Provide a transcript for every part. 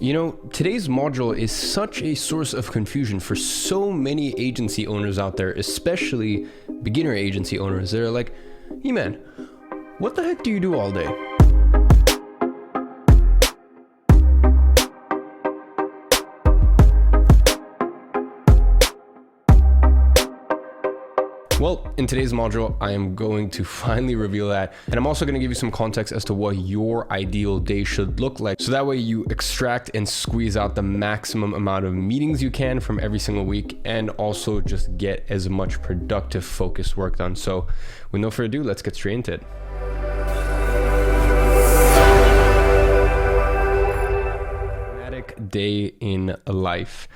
You know, today's module is such a source of confusion for so many agency owners out there, especially beginner agency owners. They're like, hey man, what the heck do you do all day? Well, in today's module, I am going to finally reveal that. And I'm also going to give you some context as to what your ideal day should look like. So that way you extract and squeeze out the maximum amount of meetings you can from every single week, and also just get as much productive, focused work done. So with no further ado, let's get straight into it. Pragmatic Day in Life.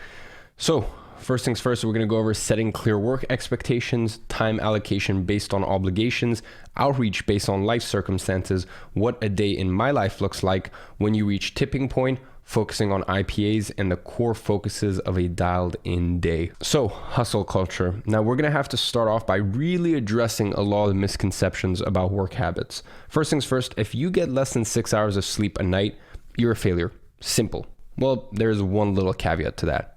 So first things first, we're going to go over setting clear work expectations, time allocation based on obligations, outreach based on life circumstances, what a day in my life looks like, when you reach tipping point, focusing on IPAs, and the core focuses of a dialed in day. So hustle culture. Now we're going to have to start off by really addressing a lot of misconceptions about work habits. First things first, if you get less than 6 hours of sleep a night, you're a failure. Simple. Well, there's one little caveat to that.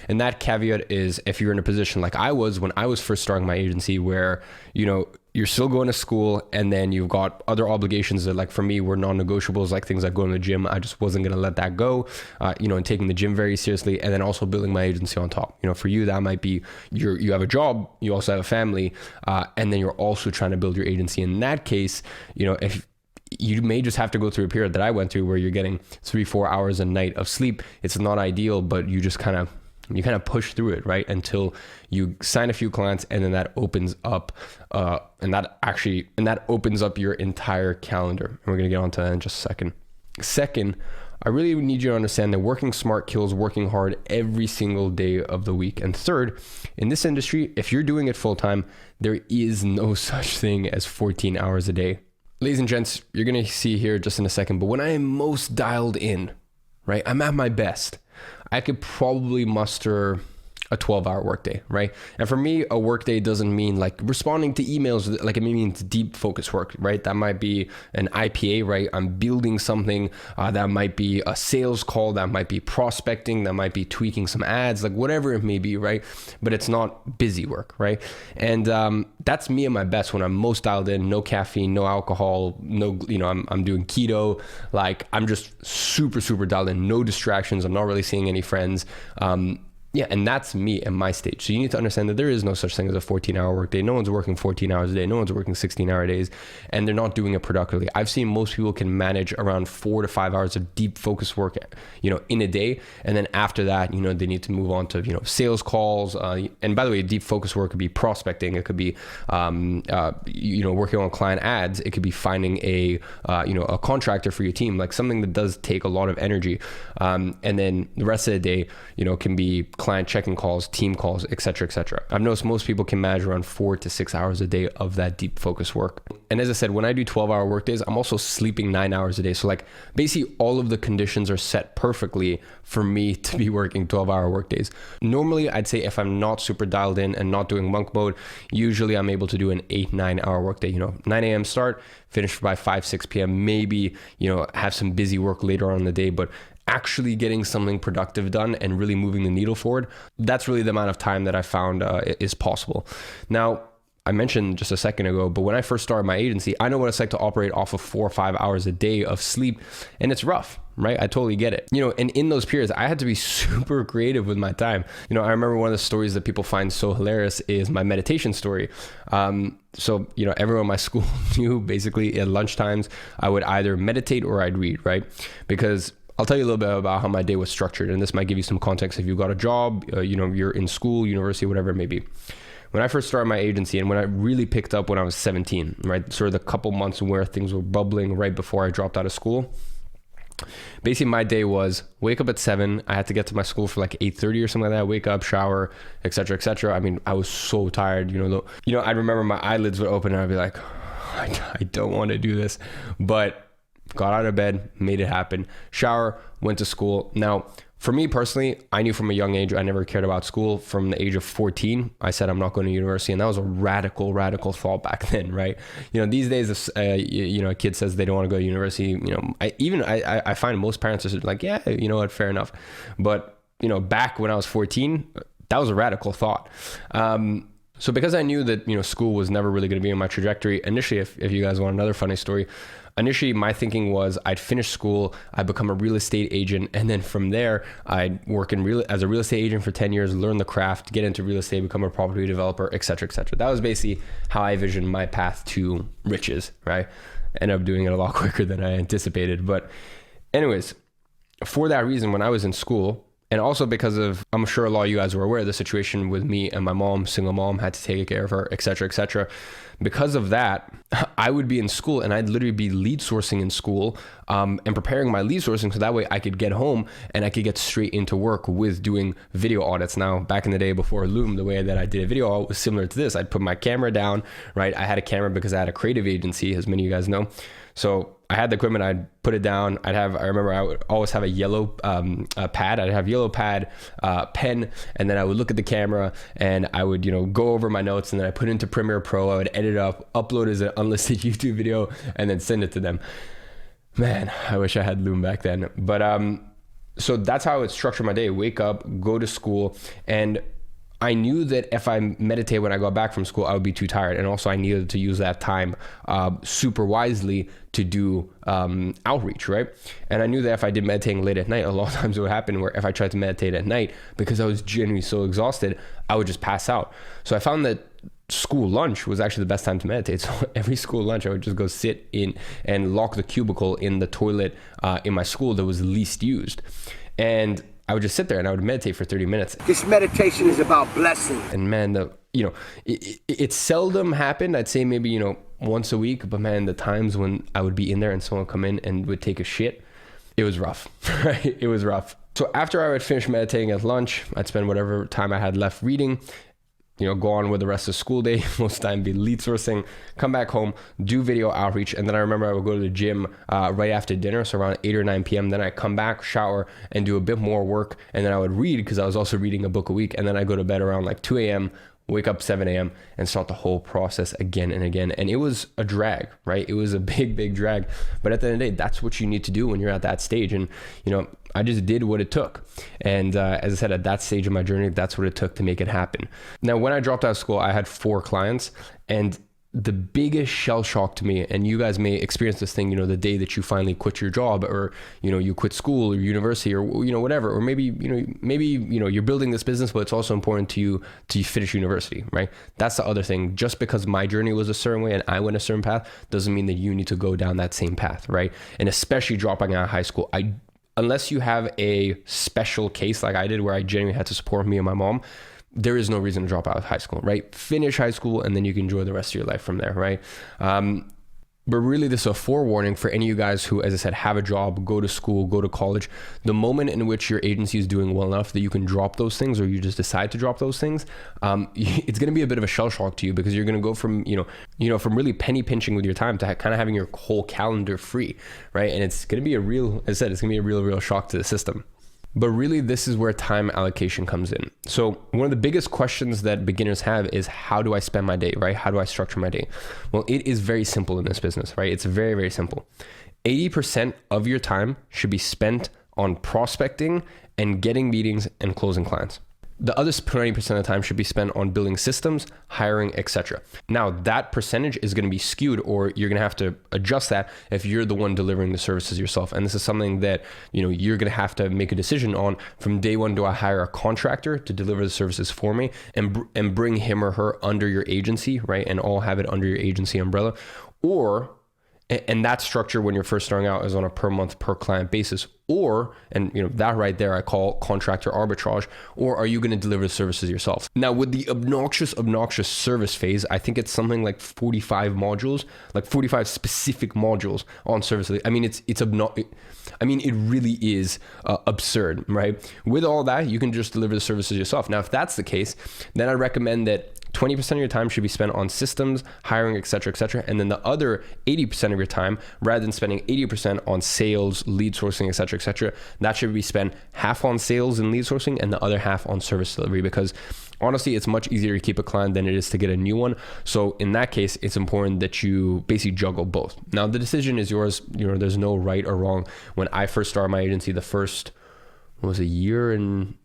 And that caveat is if you're in a position like I was when I was first starting my agency, where, you know, you're still going to school and then you've got other obligations that, like for me, were non-negotiables, like things like going to the gym. I just wasn't going to let that go, and taking the gym very seriously, and then also building my agency on top. You know, for you, that might be you have a job, you also have a family, and then you're also trying to build your agency. In that case, if you may just have to go through a period that I went through where you're getting 3-4 hours a night of sleep. It's not ideal, but you just kind of push through it, right? Until you sign a few clients, and then that opens up, and that opens up your entire calendar. And we're gonna get onto that in just a second. Second, I really need you to understand that working smart kills working hard every single day of the week. And third, in this industry, if you're doing it full time, there is no such thing as 14 hours a day. Ladies and gents, you're gonna see here just in a second, but when I am most dialed in, right, I'm at my best, I could probably muster a 12-hour workday, right? And for me, a workday doesn't mean like responding to emails, like it means deep focus work, right? That might be an IPA, right? I'm building something, that might be a sales call, that might be prospecting, that might be tweaking some ads, like whatever it may be, right? But it's not busy work, right? And that's me at my best when I'm most dialed in, no caffeine, no alcohol, no, I'm doing keto, like I'm just super, super dialed in, no distractions. I'm not really seeing any friends. Yeah, and that's me at my stage. So you need to understand that there is no such thing as a 14-hour workday. No one's working 14 hours a day. No one's working 16-hour days, and they're not doing it productively. I've seen most people can manage around 4 to 5 hours of deep focus work, in a day. And then after that, they need to move on to, sales calls. And by the way, deep focus work could be prospecting. It could be, working on client ads. It could be finding a contractor for your team, like something that does take a lot of energy. And then the rest of the day, can be client checking calls, team calls, etc., etc. I've noticed most people can manage around 4 to 6 hours a day of that deep focus work. And as I said, when I do 12-hour workdays, I'm also sleeping 9 hours a day. So like basically all of the conditions are set perfectly for me to be working 12-hour workdays. Normally, I'd say if I'm not super dialed in and not doing monk mode, usually I'm able to do an 8-9 hour workday. 9 a.m. start, finish by 5-6 p.m. Maybe, have some busy work later on in the day, but actually getting something productive done and really moving the needle forward, that's really the amount of time that I found is possible. Now, I mentioned just a second ago, but when I first started my agency, I know what it's like to operate off of 4 or 5 hours a day of sleep, and it's rough, right? I totally get it. And in those periods, I had to be super creative with my time. I remember one of the stories that people find so hilarious is my meditation story. So, everyone in my school knew basically at lunchtimes, I would either meditate or I'd read, right? Because I'll tell you a little bit about how my day was structured, and this might give you some context if you've got a job, you're in school, university, whatever it may be. When I first started my agency, and when I really picked up when I was 17, right, sort of the couple months where things were bubbling right before I dropped out of school, basically my day was wake up at 7. I had to get to my school for like 8:30 or something like that, wake up, shower, etc., etc. I mean, I was so tired, I remember my eyelids would open and I'd be like, I don't want to do this, but got out of bed, made it happen, shower, went to school. Now, For me personally, I knew from a young age, I never cared about school. From the age of 14, I said, I'm not going to university. And that was a radical thought back then, right? These days, a kid says they don't want to go to university. I find most parents are like, yeah, you know what, fair enough. But, back when I was 14, that was a radical thought. So because I knew that, school was never really going to be in my trajectory, initially, if you guys want another funny story, initially my thinking was I'd finish school, I'd become a real estate agent, and then from there, I'd work as a real estate agent for 10 years, learn the craft, get into real estate, become a property developer, et cetera, et cetera. That was basically how I envisioned my path to riches, right? Ended up doing it a lot quicker than I anticipated. But anyways, for that reason, when I was in school, and also because of, I'm sure a lot of you guys were aware of the situation with me and my mom, single mom, had to take care of her, et cetera, et cetera. Because of that, I would be in school and I'd literally be lead sourcing in school and preparing my lead sourcing so that way I could get home and I could get straight into work with doing video audits. Now, back in the day before Loom, the way that I did a video audit was similar to this. I'd put my camera down, right? I had a camera because I had a creative agency, as many of you guys know. So I had the equipment, I'd put it down. I remember I would always have a yellow pad. I'd have yellow pad, pen, and then I would look at the camera and I would, go over my notes, and then I put it into Premiere Pro. I would edit up, upload as an unlisted YouTube video, and then send it to them. Man, I wish I had Loom back then. But so that's how I would structure my day. Wake up, go to school, and I knew that if I meditate when I got back from school, I would be too tired. And also I needed to use that time super wisely to do outreach, right? And I knew that if I did meditating late at night, a lot of times it would happen where if I tried to meditate at night, because I was genuinely so exhausted, I would just pass out. So I found that school lunch was actually the best time to meditate. So every school lunch, I would just go sit in and lock the cubicle in the toilet in my school that was least used. And I would just sit there and I would meditate for 30 minutes. This meditation is about blessing. And man, it seldom happened. I'd say maybe, once a week, but man, the times when I would be in there and someone would come in and would take a shit, it was rough, right? It was rough. So after I would finish meditating at lunch, I'd spend whatever time I had left reading, go on with the rest of the school day, most of the time be lead sourcing, come back home, do video outreach. And then I remember I would go to the gym right after dinner, so around 8 or 9 p.m. Then I'd come back, shower, and do a bit more work. And then I would read, because I was also reading a book a week. And then I go to bed around like 2 a.m., wake up 7 a.m. and start the whole process again and again. And it was a drag, right? It was a big drag. But at the end of the day, that's what you need to do when you're at that stage. And, I just did what it took. And as I said, at that stage of my journey, that's what it took to make it happen. Now, when I dropped out of school, I had 4 clients, and the biggest shell shock to me, and you guys may experience this thing, the day that you finally quit your job, or, you quit school or university, or, whatever, or maybe you're building this business, but it's also important to you to finish university, right? That's the other thing. Just because my journey was a certain way and I went a certain path doesn't mean that you need to go down that same path, right? And especially dropping out of high school, unless you have a special case like I did, where I genuinely had to support me and my mom, there is no reason to drop out of high school, right? Finish high school and then you can enjoy the rest of your life from there, right? But really, this is a forewarning for any of you guys who, as I said, have a job, go to school, go to college. The moment in which your agency is doing well enough that you can drop those things, or you just decide to drop those things, it's going to be a bit of a shell shock to you, because you're going to go from, from really penny pinching with your time to kind of having your whole calendar free, right? And it's going to be it's going to be a real shock to the system. But really, this is where time allocation comes in. So one of the biggest questions that beginners have is, how do I spend my day, right? How do I structure my day? Well, it is very simple in this business, right? It's very simple. 80% of your time should be spent on prospecting and getting meetings and closing clients. The other 20% of the time should be spent on building systems, hiring, etc. Now, that percentage is going to be skewed, or you're going to have to adjust that if you're the one delivering the services yourself. And this is something that, you're going to have to make a decision on from day one. Do I hire a contractor to deliver the services for me and bring him or her under your agency, right? And all have it under your agency umbrella? And that structure, when you're first starting out, is on a per month, per client basis. That right there I call contractor arbitrage. Or are you going to deliver the services yourself? Now, with the obnoxious service phase, I think it's something like 45 modules, like 45 specific modules on services. I mean, it really is absurd, right? With all that, you can just deliver the services yourself. Now, if that's the case, then I recommend that 20% of your time should be spent on systems, hiring, etc., etc. And then the other 80% of your time, rather than spending 80% on sales, lead sourcing, etc., etc., that should be spent half on sales and lead sourcing and the other half on service delivery, because honestly, it's much easier to keep a client than it is to get a new one. So in that case, it's important that you basically juggle both. Now, the decision is yours. There's no right or wrong. When I first started my agency, the first was a year and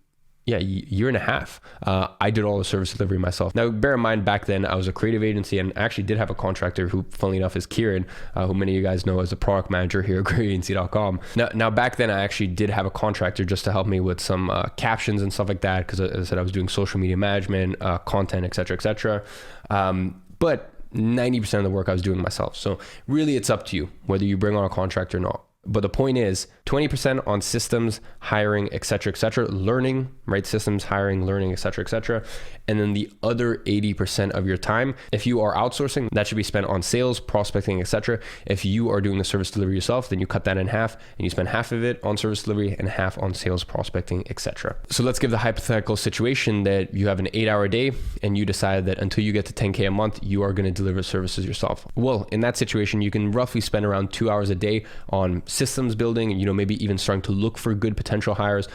a half. I did all the service delivery myself. Now, bear in mind, back then I was a creative agency and actually did have a contractor who, funnily enough, is Kieran, who many of you guys know as a product manager here at greatagency.com. Now, back then I actually did have a contractor just to help me with some captions and stuff like that, because as I said, I was doing social media management, content, etc., etc. But 90% of the work I was doing myself. So really, it's up to you whether you bring on a contractor or not. But the point is 20% on systems, hiring, etc., learning, right? Systems, hiring, learning, etc. And then the other 80% of your time, if you are outsourcing, that should be spent on sales, prospecting, etc. If you are doing the service delivery yourself, then you cut that in half and you spend half of it on service delivery and half on sales, prospecting, etc. So let's give the hypothetical situation that you have an 8-hour day and you decide that until you get to 10K a month, you are going to deliver services yourself. Well, in that situation, you can roughly spend around 2 hours a day on systems building, and maybe even starting to look for good potential hires,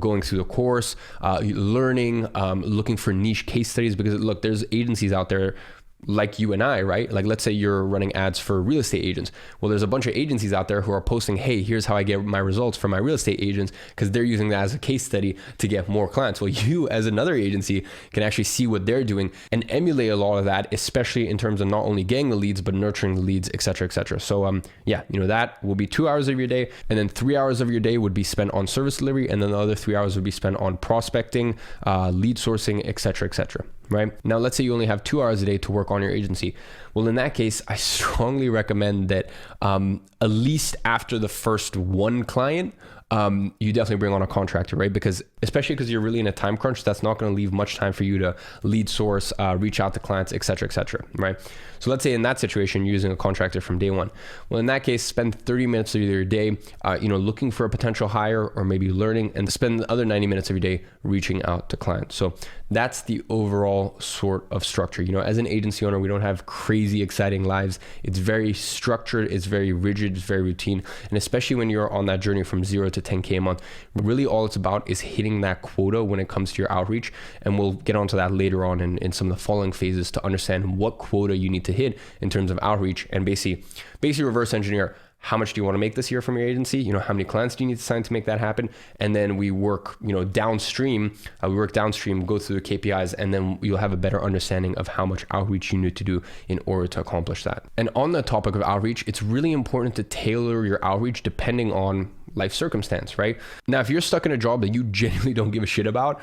going through the course, learning, looking for niche case studies, because look, there's agencies out there like you and I, right? Like, let's say you're running ads for real estate agents. Well, there's a bunch of agencies out there who are posting, hey, here's how I get my results from my real estate agents, because they're using that as a case study to get more clients. Well, you as another agency can actually see what they're doing and emulate a lot of that, especially in terms of not only getting the leads, but nurturing the leads, etc., etc. So, that will be 2 hours of your day, and then 3 hours of your day would be spent on service delivery, and then the other 3 hours would be spent on prospecting, lead sourcing, etc., etc. Right? Now, let's say you only have 2 hours a day to work on your agency. Well, in that case, I strongly recommend that at least after the first one client, you definitely bring on a contractor, right? Especially because you're really in a time crunch, that's not going to leave much time for you to lead source, reach out to clients, etc., right? So let's say in that situation, you're using a contractor from day one. Well, in that case, spend 30 minutes of your day, looking for a potential hire or maybe learning, and spend the other 90 minutes of your day reaching out to clients. So that's the overall sort of structure. As an agency owner, we don't have crazy exciting lives. It's very structured, it's very rigid, it's very routine. And especially when you're on that journey from 0 to 10K a month, really all it's about is hitting that quota when it comes to your outreach. And we'll get onto that later on in some of the following phases to understand what quota you need to hit in terms of outreach, and basically reverse engineer how much do you want to make this year from your agency? How many clients do you need to sign to make that happen? And then we work, downstream. Go through the KPIs, and then you'll have a better understanding of how much outreach you need to do in order to accomplish that. And on the topic of outreach, it's really important to tailor your outreach depending on life circumstance, right? Now, if you're stuck in a job that you genuinely don't give a shit about,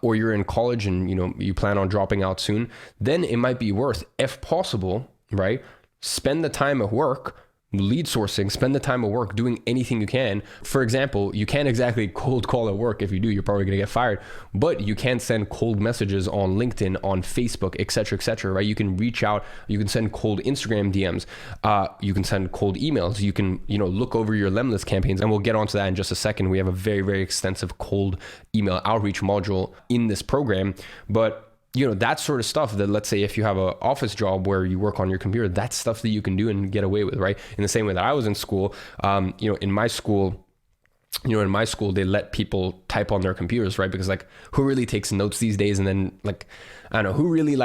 or you're in college and you plan on dropping out soon, then it might be worth, if possible, right? Spend the time at work lead sourcing, spend the time at work doing anything you can. For example, you can't exactly cold call at work. If you do, you're probably going to get fired, but you can send cold messages on LinkedIn, on Facebook, etc., right? You can reach out, you can send cold Instagram DMs, you can send cold emails, you can, look over your Lemlist campaigns, and we'll get onto that in just a second. We have a very, very extensive cold email outreach module in this program, but that sort of stuff that, let's say if you have an office job where you work on your computer, that's stuff that you can do and get away with, right? In the same way that I was in school, in my school, they let people type on their computers, right? Because who really takes notes these days? And then I don't know, who really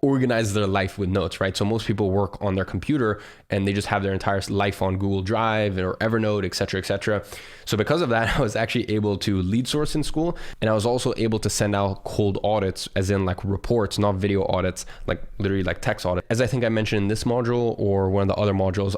organize their life with notes, right? So most people work on their computer and they just have their entire life on Google Drive or Evernote, etc. So because of that, I was actually able to lead source in school, and I was also able to send out cold audits, as in reports, not video audits, literally text audit. As I think I mentioned in this module or one of the other modules,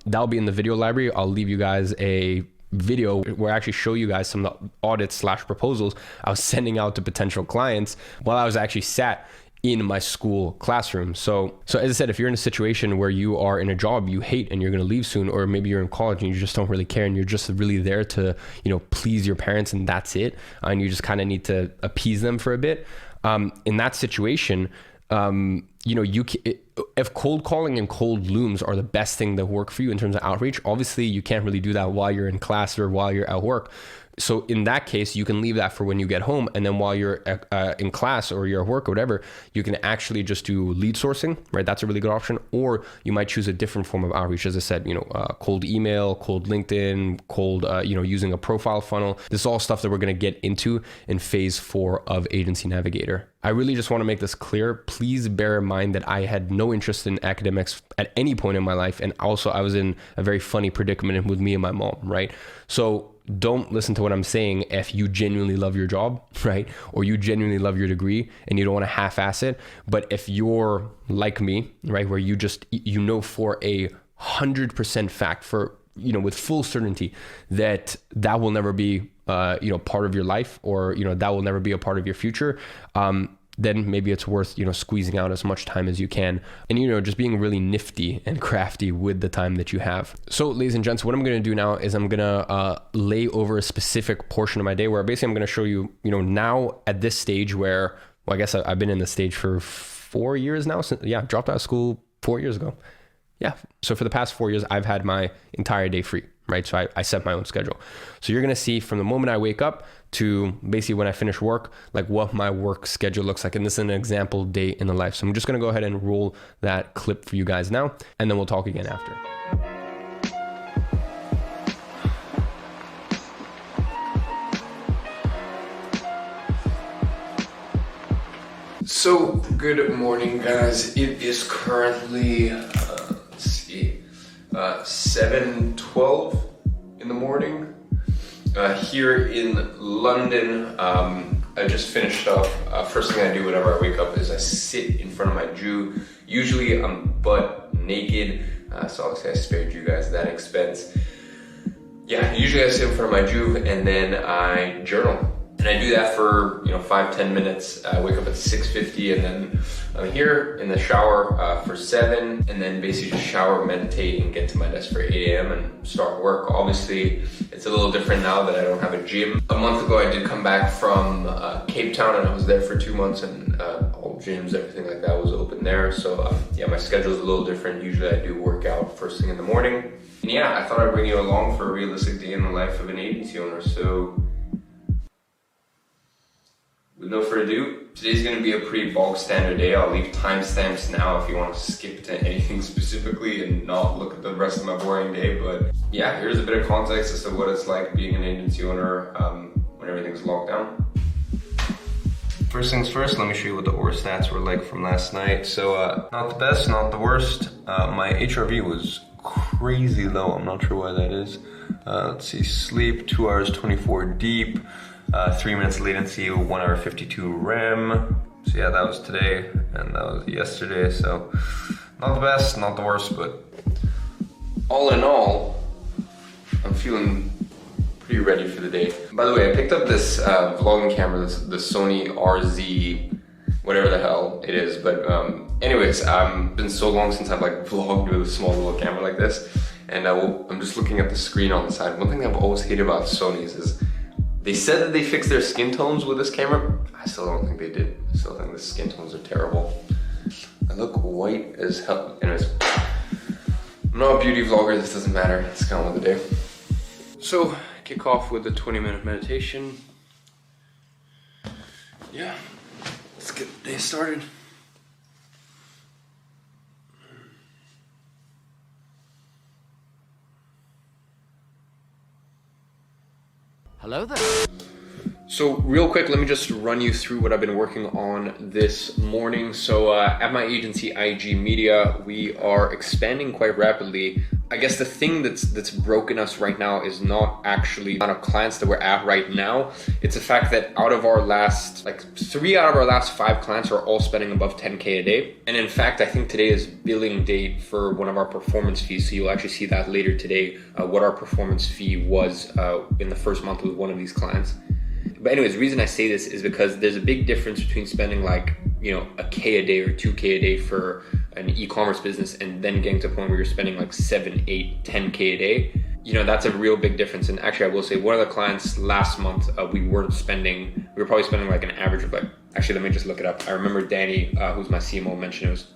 that'll be in the video library. I'll leave you guys a video where I actually show you guys some of the audits / proposals I was sending out to potential clients while I was actually sat in my school classroom. So as I said, if you're in a situation where you are in a job you hate and you're going to leave soon, or maybe you're in college and you just don't really care and you're just really there to, please your parents and that's it, and you just kind of need to appease them for a bit, in that situation, if cold calling and cold looms are the best thing that work for you in terms of outreach, obviously you can't really do that while you're in class or while you're at work. So in that case, you can leave that for when you get home. And then while you're in class or you're at work or whatever, you can actually just do lead sourcing, right? That's a really good option. Or you might choose a different form of outreach. As I said, cold email, cold LinkedIn, cold, using a profile funnel. This is all stuff that we're going to get into in phase 4 of Agency Navigator. I really just want to make this clear. Please bear in mind that I had no interest in academics at any point in my life. And also I was in a very funny predicament with me and my mom, right? So don't listen to what I'm saying if you genuinely love your job, right? Or you genuinely love your degree and you don't want to half-ass it. But if you're like me, right, where you just, for 100% fact, with full certainty that will never be, part of your life, or, that will never be a part of your future, then maybe it's worth, squeezing out as much time as you can and, just being really nifty and crafty with the time that you have. So ladies and gents, what I'm going to do now is I'm going to lay over a specific portion of my day where basically I'm going to show you, now at this stage where, I guess I've been in this stage for 4 years now. Dropped out of school 4 years ago. Yeah. So for the past 4 years, I've had my entire day free, right? So I set my own schedule. So you're going to see from the moment I wake up to basically when I finish work, like what my work schedule looks like. And this is an example day in the life. So I'm just going to go ahead and roll that clip for you guys now, and then we'll talk again after. So good morning, guys. It is currently, 7:12 in the morning. Here in London, I just finished off. First thing I do whenever I wake up is I sit in front of my Juve. Usually I'm butt naked, so obviously I spared you guys that expense. Yeah, usually I sit in front of my Juve and then I journal. And I do that for 5-10 minutes. I wake up at 6:50 and then I'm here in the shower for 7, and then basically just shower, meditate, and get to my desk for 8 a.m. and start work. Obviously, it's a little different now that I don't have a gym. A month ago, I did come back from Cape Town, and I was there for 2 months, and all gyms, everything like that was open there. So my schedule is a little different. Usually I do work out first thing in the morning. And yeah, I thought I'd bring you along for a realistic day in the life of an agency owner. So with no further ado, today's going to be a pretty bog standard day. I'll leave timestamps now if you want to skip to anything specifically and not look at the rest of my boring day. But yeah, here's a bit of context as to what it's like being an agency owner when everything's locked down. First things first, let me show you what the OR stats were like from last night. So not the best, not the worst. My HRV was crazy low. I'm not sure why that is. Let's see, sleep 2 hours 24 deep. 3 minutes latency, 1 hour 52 REM. So yeah, that was today and that was yesterday. So not the best, not the worst, but all in all, I'm feeling pretty ready for the day. By the way, I picked up this vlogging camera, the Sony RZ, whatever the hell it is. But anyways, it's been so long since I've vlogged with a small little camera like this. And I'm just looking at the screen on the side. One thing I've always hated about Sony's is they said that they fixed their skin tones with this camera. I still don't think they did. I still think the skin tones are terrible. I look white as hell. Anyways, I'm not a beauty vlogger, this doesn't matter. It's kind of the day. So, kick off with the 20-minute meditation. Yeah, let's get the day started. Hello there. So real quick, let me just run you through what I've been working on this morning. So at my agency, IG Media, we are expanding quite rapidly. I guess the thing that's broken us right now is not actually the amount of clients that we're at right now. It's the fact that out of our last, 3 out of our last 5 clients are all spending above 10K a day. And in fact, I think today is billing date for one of our performance fees. So you'll actually see that later today, what our performance fee was in the first month with one of these clients. But anyways, the reason I say this is because there's a big difference between spending a K a day or 2K a day for an e-commerce business and then getting to a point where you're spending 7, 8, 10K a day. That's a real big difference. And actually, I will say one of the clients last month, we were probably spending an average of actually, let me just look it up. I remember Danny, who's my CMO, mentioned it was,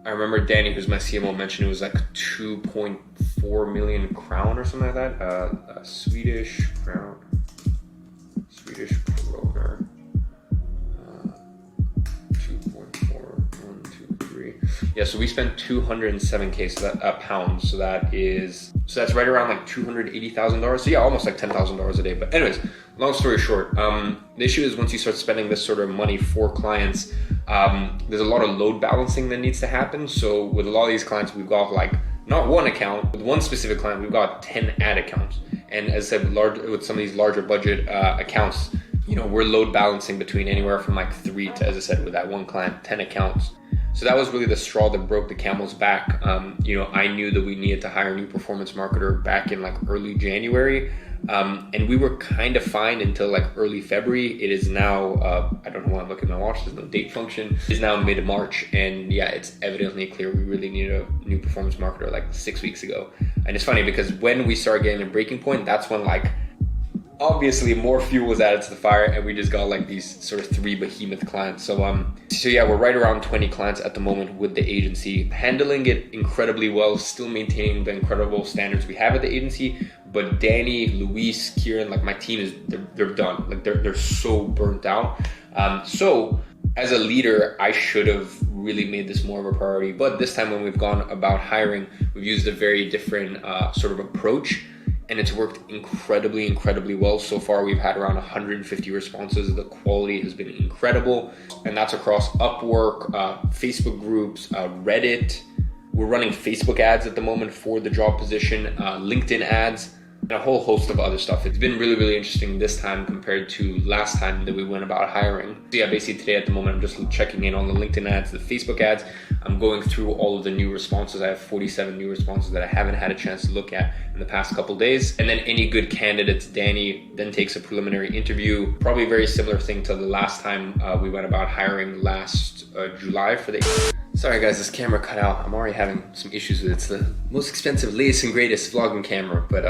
I I remember Danny, who's my CMO, mentioned it was like 2.4 million crown or something like that. Swedish kroner. 2.4, 1, 2, 3. Yeah, so we spent 207K, so that pounds. So that's right around like $280,000. So yeah, almost like $10,000 a day. But anyways, long story short, the issue is once you start spending this sort of money for clients, there's a lot of load balancing that needs to happen. So with a lot of these clients, we've got like not one account, with one specific client, we've got 10 ad accounts. And as I said, with some of these larger budget accounts, we're load balancing between anywhere from like 3 to, as I said, with that one client, 10 accounts. So that was really the straw that broke the camel's back. I knew that we needed to hire a new performance marketer back in like early January. And we were kind of fine until like early February. It is now, I don't know why I'm looking at my watch, there's no date function. It's now mid-March, and yeah, it's evidently clear we really need a new performance marketer like 6 weeks ago. And it's funny because when we started getting a breaking point, that's when like obviously more fuel was added to the fire, and we just got like these sort of 3 behemoth clients. So yeah, we're right around 20 clients at the moment with the agency, handling it incredibly well, still maintaining the incredible standards we have at the agency. But Danny, Luis, Kieran, like my team they're done. Like they're so burnt out. So as a leader, I should have really made this more of a priority. But this time when we've gone about hiring, we've used a very different sort of approach. And it's worked incredibly well. So far, we've had around 150 responses. The quality has been incredible. And that's across Upwork, Facebook groups, Reddit. We're running Facebook ads at the moment for the job position, LinkedIn ads, and a whole host of other stuff. It's been really interesting this time compared to last time that we went about hiring. So yeah, basically today at the moment, I'm just checking in on the LinkedIn ads, the Facebook ads. I'm going through all of the new responses. I have 47 new responses that I haven't had a chance to look at in the past couple days. And then any good candidates, Danny then takes a preliminary interview. Probably a very similar thing to the last time we went about hiring last July for the... Sorry guys, this camera cut out. I'm already having some issues with it. It's the most expensive, latest and greatest vlogging camera, but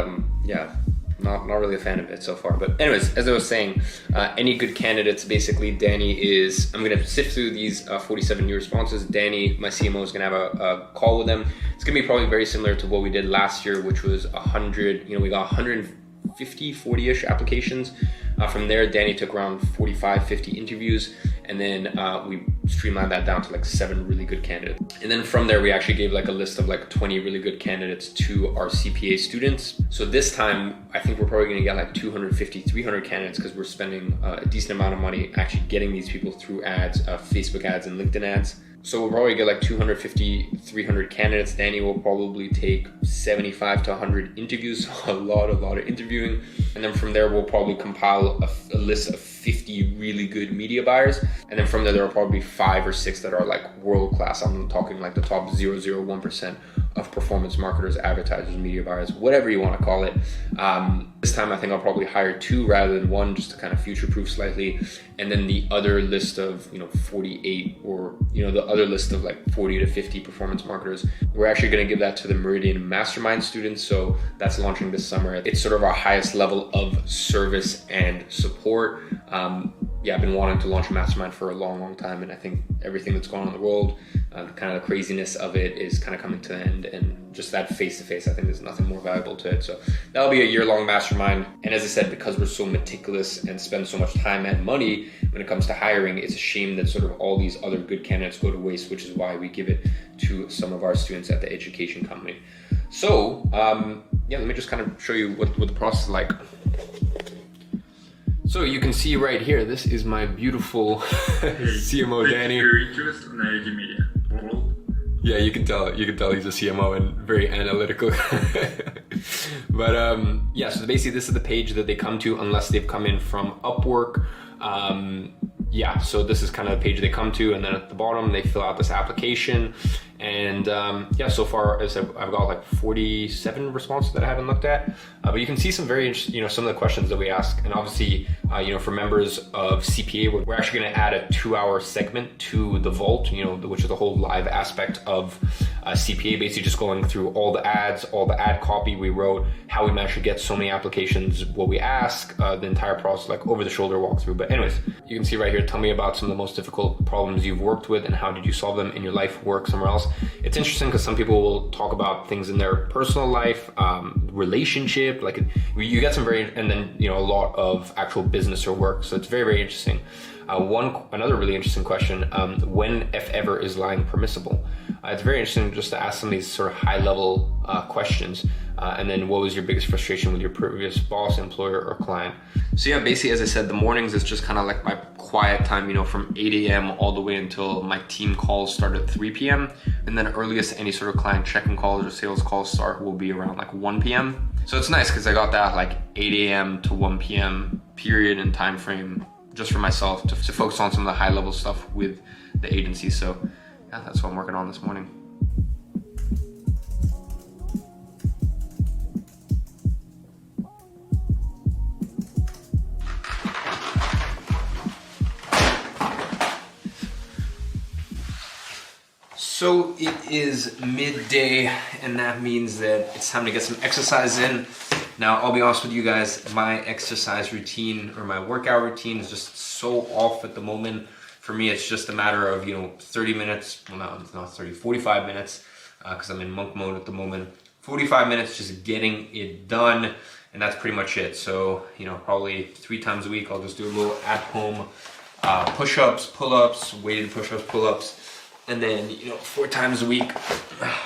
yeah, not really a fan of it so far. But anyways, as I was saying, any good candidates, basically I'm gonna sift through these 47 new responses. Danny, my CMO, is gonna have a call with them. It's gonna be probably very similar to what we did last year, which was 100, we got 150, 40-ish applications. From there, Danny took around 45, 50 interviews, and then we streamlined that down to like 7 really good candidates. And then from there, we actually gave like a list of like 20 really good candidates to our CPA students. So this time, I think we're probably gonna get like 250, 300 candidates because we're spending a decent amount of money actually getting these people through ads, Facebook ads and LinkedIn ads. So we'll probably get like 250, 300 candidates. Danny will probably take 75 to 100 interviews, a lot of interviewing. And then from there, we'll probably compile a list of 50 really good media buyers. And then from there will probably be 5 or 6 that are like world-class. I'm talking like the top 0.01% of performance marketers, advertisers, media buyers, whatever you want to call it. This time I think I'll probably hire 2 rather than 1, just to kind of future-proof slightly. And then the other list of 48 or the other list of like 40 to 50 performance marketers, we're actually going to give that to the Meridian Mastermind students. So that's launching this summer. It's sort of our highest level of service and support. Yeah, I've been wanting to launch a mastermind for a long time, and I think everything that's going on in the world, kind of the craziness of it is kind of coming to an end, and just that face-to-face, I think there's nothing more valuable to it. So that'll be a year-long mastermind. And as I said, because we're so meticulous and spend so much time and money when it comes to hiring, it's a shame that sort of all these other good candidates go to waste, which is why we give it to some of our students at the education company. So yeah, let me just kind of show you what the process is like. So you can see right here, this is my beautiful CMO Danny. Your interest in energy media world. Yeah, you can tell he's a CMO and very analytical. But yeah, so basically this is the page that they come to unless they've come in from Upwork. Yeah, so this is kind of the page they come to, and then at the bottom they fill out this application. And yeah, so far as I've got like 47 responses that I haven't looked at, but you can see some very interesting, some of the questions that we ask. And obviously For members of CPA, we're actually going to add a 2-hour segment to the Vault, which is the whole live aspect of CPA, basically just going through all the ads, all the ad copy we wrote, how we managed to get so many applications, what we ask, the entire process, like over the shoulder walkthrough. But anyways, you can see right here, tell me about some of the most difficult problems you've worked with and how did you solve them in your life, work, somewhere else. It's interesting because some people will talk about things in their personal life, relationship, like you get some and then, a lot of actual business or work. So it's very, very interesting. Another really interesting question, when, if ever, is lying permissible? It's very interesting just to ask some of these sort of high level questions. And then what was your biggest frustration with your previous boss, employer, or client? So yeah, basically, as I said, the mornings is just kind of like my quiet time, from 8 a.m. all the way until my team calls start at 3 p.m. And then earliest any sort of client check-in calls or sales calls start will be around like 1 p.m. So it's nice because I got that like 8 a.m. to 1 p.m. period and time frame just for myself to focus on some of the high level stuff with the agency. So yeah, that's what I'm working on this morning. So it is midday, and that means that it's time to get some exercise in. Now, I'll be honest with you guys, my exercise routine or my workout routine is just so off at the moment. For me, it's just a matter of, 30 minutes, well, no, it's not 30, 45 minutes, because I'm in monk mode at the moment. 45 minutes just getting it done, and that's pretty much it. So, probably 3 times a week, I'll just do a little at-home push-ups, pull-ups, weighted push-ups, pull-ups. And then, 4 times a week,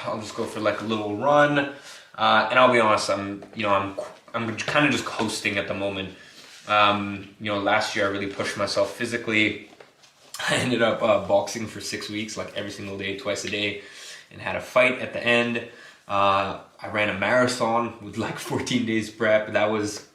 I'll just go for like a little run. And I'll be honest, I'm kind of just coasting at the moment. Last year I really pushed myself physically. I ended up boxing for 6 weeks, like every single day, twice a day, and had a fight at the end. I ran a marathon with like 14 days prep. That was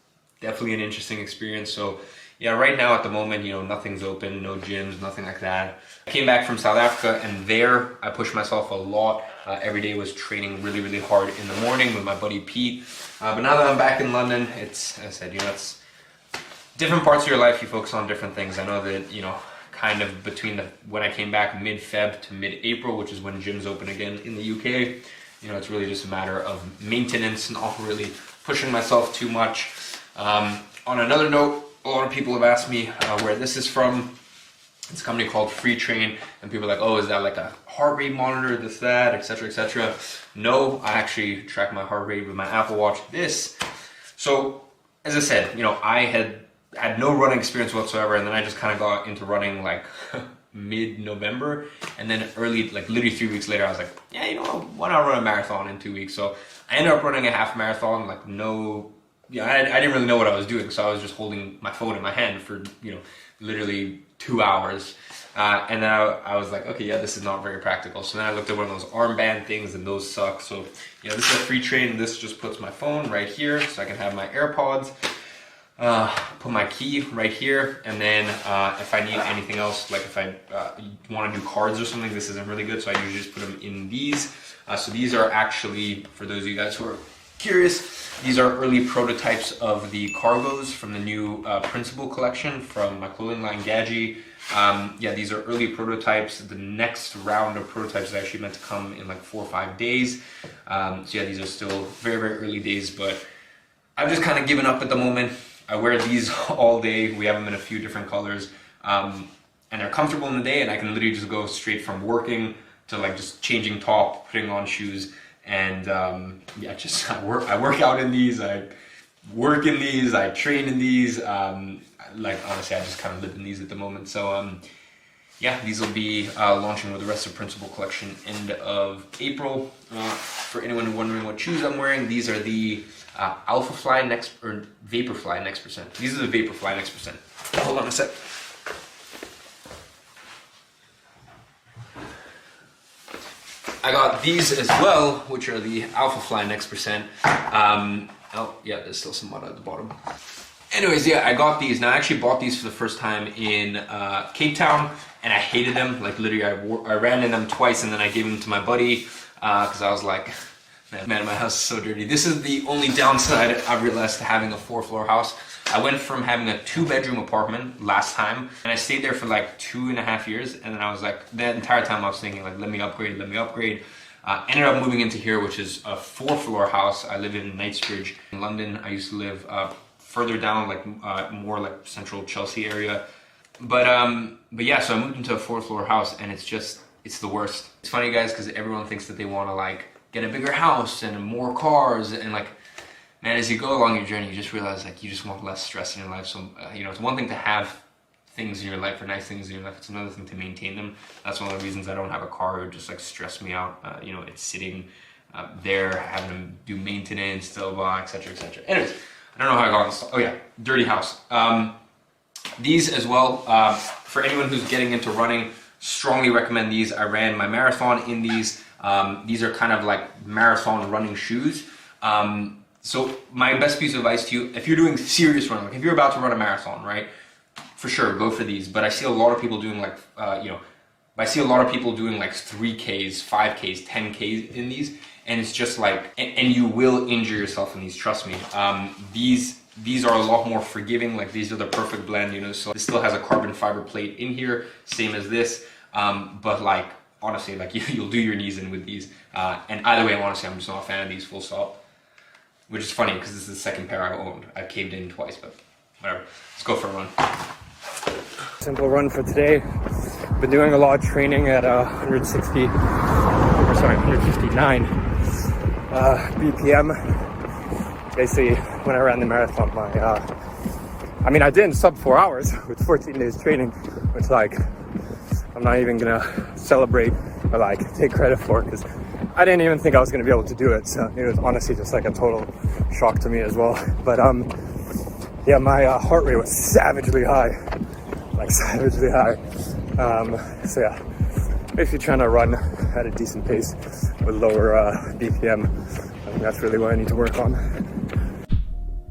definitely an interesting experience. So yeah, right now at the moment, nothing's open, no gyms, nothing like that. I came back from South Africa, and there I pushed myself a lot. Every day was training really, really hard in the morning with my buddy Pete. But now that I'm back in London, it's, as I said, it's different parts of your life, you focus on different things. I know that, kind of between when I came back mid-Feb to mid-April, which is when gyms open again in the UK, it's really just a matter of maintenance, not really pushing myself too much. On another note, a lot of people have asked me where this is from. It's a company called Free Train, and people are like, oh, is that like a heart rate monitor, this, that, etc., etc. No, I actually track my heart rate with my Apple Watch. So, as I said, I had no running experience whatsoever, and then I just kind of got into running like mid-November, and then literally 3 weeks later, I was like, yeah, why not run a marathon in 2 weeks? So I ended up running a half marathon, I didn't really know what I was doing, so I was just holding my phone in my hand for, literally 2 hours. And then I was like, okay, yeah, this is not very practical. So then I looked at one of those armband things, and those suck. So, this is a Free Train. This just puts my phone right here, so I can have my AirPods. Put my key right here, and then if I need anything else, like if I want to do cards or something, this isn't really good, so I usually just put them in these. So these are actually, for those of you guys who are curious, these are early prototypes of the cargos from the new Principal collection from my clothing line Gadgie. These are early prototypes. The next round of prototypes is actually meant to come in like 4 or 5 days. These are still very, very early days, but I've just kind of given up at the moment. I wear these all day. We have them in a few different colors, and they're comfortable in the day, and I can literally just go straight from working to like just changing top, putting on shoes, and I work out in these, I work in these, I train in these. Honestly, I just kind of live in these at the moment. So these will be launching with the rest of Principal collection end of April. For anyone wondering what shoes I'm wearing, these are the Vaporfly Next Percent. These are the Vaporfly Next Percent. Hold on a sec. I got these as well, which are the Alphafly Next Percent. There's still some mud at the bottom. Anyways, I got these. Now, I actually bought these for the first time in Cape Town, and I hated them. Like, literally, I ran in them twice, and then I gave them to my buddy, because I was like, Man, my house is so dirty. This is the only downside I've realized to having a 4-floor house. I went from having a 2-bedroom apartment last time, and I stayed there for like 2.5 years, and then I was like, the entire time I was thinking like, let me upgrade. Ended up moving into here, which is a 4-floor house. I live in Knightsbridge in London. I used to live further down, like more like central Chelsea area. But yeah, so I moved into a 4-floor house, and it's the worst. It's funny, guys, because everyone thinks that they want to like get a bigger house and more cars, and like, man, as you go along your journey, you just realize like you just want less stress in your life. So it's one thing to have things in your life or nice things in your life. It's another thing to maintain them. That's one of the reasons I don't have a car. It would just like stress me out. It's sitting there, having to do maintenance, etc., etc. Anyways, I don't know how I got on this. Oh yeah, dirty house. These as well, for anyone who's getting into running, strongly recommend these. I ran my marathon in these. These are kind of like marathon running shoes. So my best piece of advice to you, if you're doing serious running, like if you're about to run a marathon, right, for sure, go for these. But I see a lot of people doing like, I see a lot of people doing like 3Ks, 5Ks, 10Ks in these, and it's just like, and you will injure yourself in these, trust me. These are a lot more forgiving, like these are the perfect blend, so this still has a carbon fiber plate in here, same as this, but like, honestly, like you'll do your knees in with these. And either way, honestly, I'm just not a fan of these, full stop. Which is funny, because this is the second pair I owned. I've caved in twice, but whatever. Let's go for a run. Simple run for today. Been doing a lot of training at 159 BPM. Basically, when I ran the marathon, I did in sub 4 hours with 14 days training, which like, I'm not even gonna celebrate or like take credit for, because I didn't even think I was gonna be able to do it. So it was honestly just like a total shock to me as well. But yeah, my heart rate was savagely high. So yeah, basically trying to run at a decent pace with lower BPM. I think that's really what I need to work on.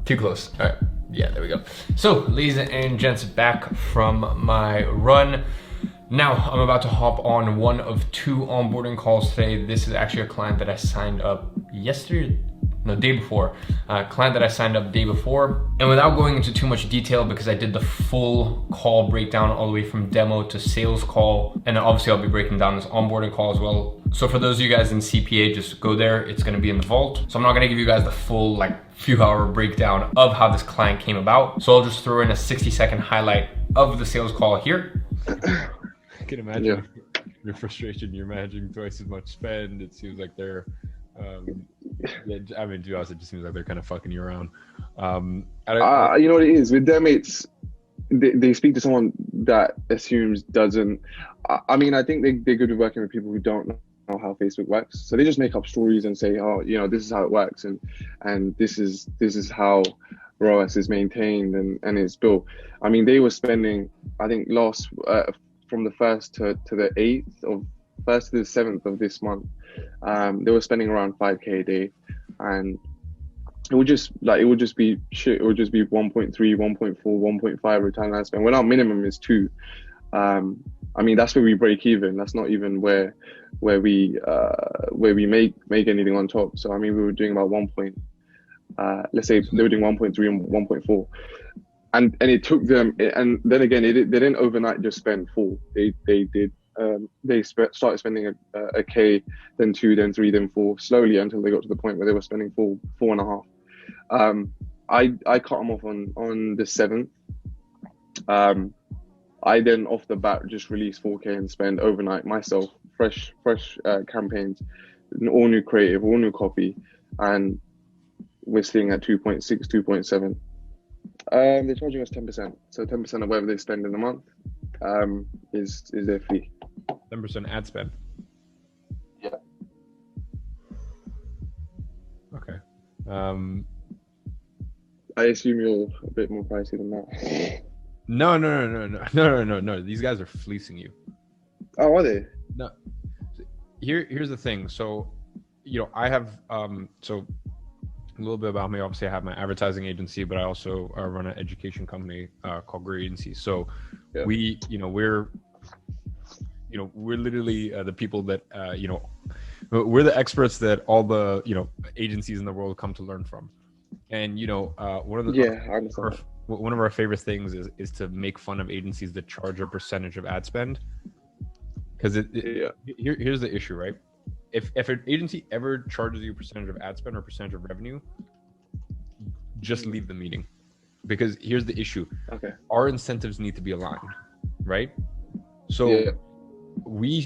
Too close. All right. Yeah, there we go. So, ladies and gents, back from my run. Now, I'm about to hop on one of 2 onboarding calls today. This is actually a client that I signed up day before. Client that I signed up day before. And without going into too much detail, because I did the full call breakdown all the way from demo to sales call, and obviously I'll be breaking down this onboarding call as well. So for those of you guys in CPA, just go there. It's gonna be in the vault. So I'm not gonna give you guys the full few hour breakdown of how this client came about. So I'll just throw in a 60-second highlight of the sales call here. I can imagine your frustration. You're managing twice as much spend. It seems like they're, to be honest, it just seems like they're kind of fucking you around. You know what it is with them? It's they speak to someone that assumes doesn't. I think they could be working with people who don't know how Facebook works. So they just make up stories and say, oh, this is how it works, and this is how ROAS is maintained and it's built. They were spending, I think last from the 1st to the 8th of 1st to the 7th of this month, they were spending around 5K a day, and it would just be shit. It would just be 1.3, 1.4, 1.5 return on ad spend when our minimum is 2. That's where we break even. That's not even where we make anything on top. So we were doing about let's say they were doing 1.3 and 1.4, and it took them. And then again, they didn't overnight just spend 4. They did. They started spending a K, then 2, then 3, then 4, slowly until they got to the point where they were spending 4.5. I cut them off on the 7th. I then off the bat just released 4K and spend overnight myself, fresh campaigns, all new creative, all new copy, and we're sitting at 2.6, 2.7. They're charging us 10%. So 10% of whatever they spend in a month is their fee. 10% ad spend. Yeah. Okay. I assume you're a bit more pricey than that. No. These guys are fleecing you. Oh, are they? No. Here's the thing. So, I have so a little bit about me. Obviously, I have my advertising agency, but I also run an education company called Great Agency. So, yeah. We're literally the people that we're the experts that all the agencies in the world come to learn from. And one of the Yeah, I understand that. one of our favorite things is to make fun of agencies that charge a percentage of ad spend. Because here's the issue, right? If an agency ever charges you a percentage of ad spend or percentage of revenue, just leave the meeting. Because here's the issue. Okay. Our incentives need to be aligned, right? So we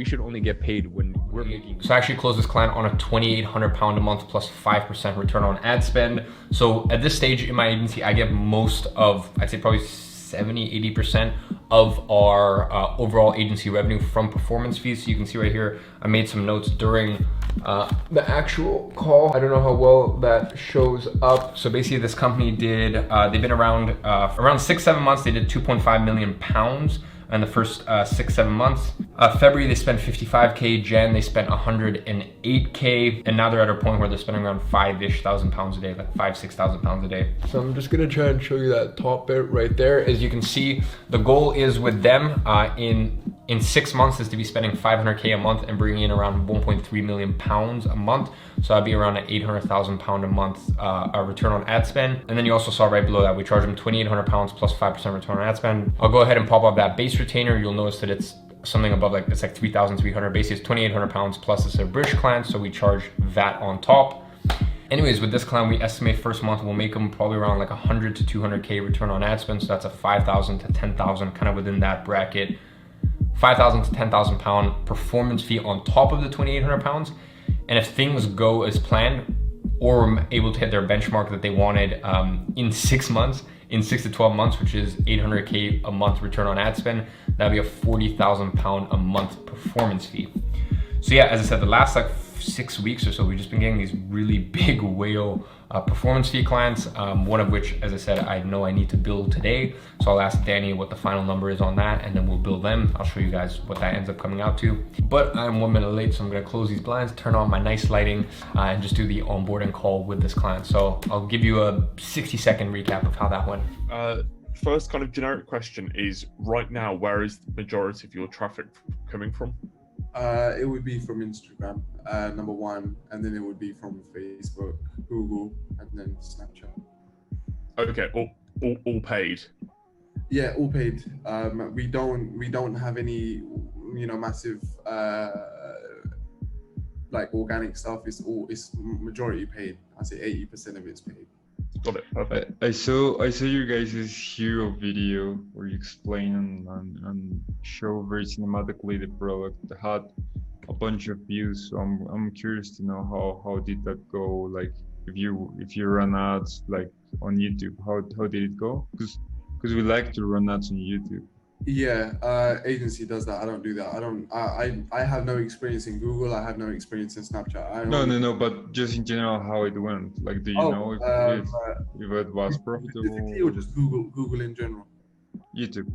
should only get paid when we're making. So I actually closed this client on a £2,800 a month plus 5% return on ad spend. So at this stage in my agency, I get most of, I'd say probably 70-80% of our overall agency revenue from performance fees. So you can see right here, I made some notes during the actual call. I don't know how well that shows up. So basically this company did, they've been around 6-7 months. They did 2.5 million pounds in the first 6-7 months. February they spent 55K, Jan they spent 108K, and now they're at a point where they're spending around £5,000 a day, like 5,000-6,000 pounds a day. So I'm just gonna try and show you that top bit right there. As you can see, the goal is with them in 6 months is to be spending 500K a month and bringing in around 1.3 million pounds a month. So that'd be around an 800,000 pound a month return on ad spend. And then you also saw right below that we charge them 2,800 pounds plus 5% return on ad spend. I'll go ahead and pop up that base retainer. You'll notice that it's something above, like it's like 3,300. Basically it's 2,800 pounds plus it's a British client, so we charge that on top. Anyways, with this client, we estimate first month we'll make them probably around like 100 to 200K return on ad spend. So that's a 5,000 to 10,000, kind of within that bracket. 5,000 to 10,000 pound performance fee on top of the 2,800 pounds. And if things go as planned, or we're able to hit their benchmark that they wanted in 6 months, in 6 to 12 months, which is 800K a month return on ad spend, that'd be a 40,000 pound a month performance fee. So yeah, as I said, the last like 6 weeks or so, we've just been getting these really big whale performance fee clients, one of which, as I said, I know I need to build today. So I'll ask Danny what the final number is on that, and then we'll build them. I'll show you guys what that ends up coming out to. But I'm 1 minute late, so I'm gonna close these blinds, turn on my nice lighting, and just do the onboarding call with this client. So I'll give you a 60-second recap of how that went. First kind of generic question is, right now, where is the majority of your traffic coming from? It would be from Instagram, number one, and then it would be from Facebook, Google, and then Snapchat. Okay, all paid. Yeah, all paid. We don't have any, massive like organic stuff. It's majority paid. I say 80% of it's paid. Got it. Perfect. I saw your guys' hero video where you explain and show very cinematically the product. It had a bunch of views, so I'm curious to know how did that go? Like if you run ads like on YouTube, how did it go? Because we like to run ads on YouTube. Yeah, agency does that. I don't do that. I have no experience in Google. I have no experience in Snapchat. No, but just in general, how it went. Like, do you know if it was profitable? Specifically, or just Google in general? YouTube